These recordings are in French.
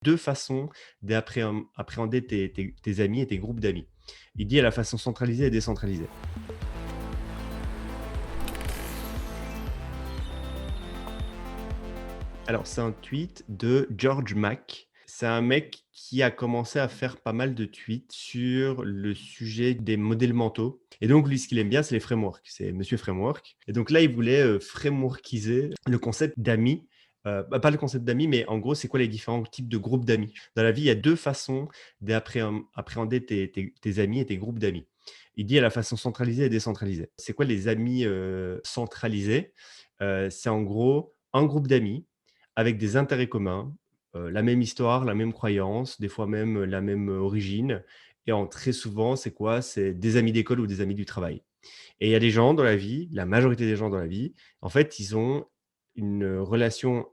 2 façons d'appréhender tes amis et tes groupes d'amis. Il dit à la façon centralisée et décentralisée. Alors, c'est un tweet de George Mack. C'est un mec qui a commencé à faire pas mal de tweets sur le sujet des modèles mentaux. Et donc, lui, ce qu'il aime bien, c'est les frameworks. C'est Monsieur Framework. Et donc là, il voulait frameworkiser le concept d'amis. Pas le concept d'amis, mais en gros, c'est quoi les différents types de groupes d'amis? Dans la vie, il y a deux façons d'appréhender tes amis et tes groupes d'amis. Il dit à la façon centralisée et décentralisée. C'est quoi les amis centralisés? C'est en gros un groupe d'amis avec des intérêts communs, la même histoire, la même croyance, des fois même la même origine. Et en très souvent, c'est quoi? C'est des amis d'école ou des amis du travail. Et il y a des gens dans la vie, la majorité des gens dans la vie, en fait, ils ont une relation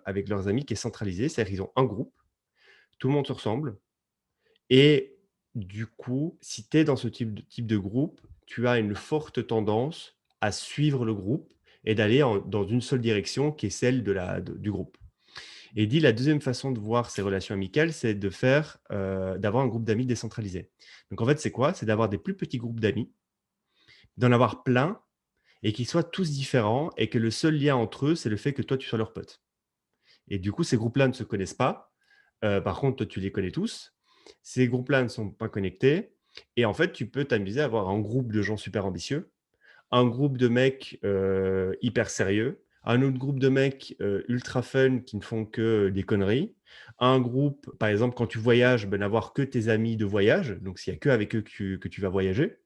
avec leurs amis qui est centralisée. C'est-à-dire qu'ils ont un groupe, tout le monde se ressemble. Et du coup, si tu es dans ce type de groupe, tu as une forte tendance à suivre le groupe et d'aller dans une seule direction qui est celle du groupe. Et il dit la deuxième façon de voir ces relations amicales, c'est d'avoir un groupe d'amis décentralisé. Donc en fait, c'est quoi? C'est d'avoir des plus petits groupes d'amis, d'en avoir plein et qu'ils soient tous différents et que le seul lien entre eux, c'est le fait que toi, tu sois leur pote. Et du coup, ces groupes-là ne se connaissent pas. Par contre, toi, tu les connais tous. Ces groupes-là ne sont pas connectés. Et en fait, tu peux t'amuser à avoir un groupe de gens super ambitieux, un groupe de mecs hyper sérieux, un autre groupe de mecs ultra fun qui ne font que des conneries, un groupe, par exemple, quand tu voyages, ben, n'avoir que tes amis de voyage, donc s'il n'y a que avec eux que tu vas voyager,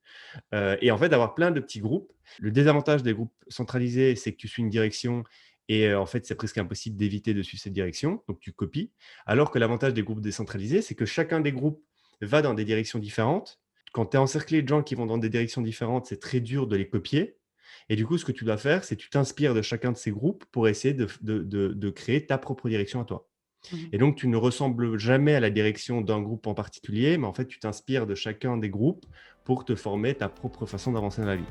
et en fait d'avoir plein de petits groupes. Le désavantage des groupes centralisés, c'est que tu suis une direction et en fait, c'est presque impossible d'éviter de suivre cette direction, donc tu copies. Alors que l'avantage des groupes décentralisés, c'est que chacun des groupes va dans des directions différentes. Quand tu es encerclé de gens qui vont dans des directions différentes, c'est très dur de les copier. Et du coup, ce que tu dois faire, c'est que tu t'inspires de chacun de ces groupes pour essayer de créer ta propre direction à toi. Mmh. Et donc, tu ne ressembles jamais à la direction d'un groupe en particulier, mais en fait, tu t'inspires de chacun des groupes pour te former ta propre façon d'avancer dans la vie.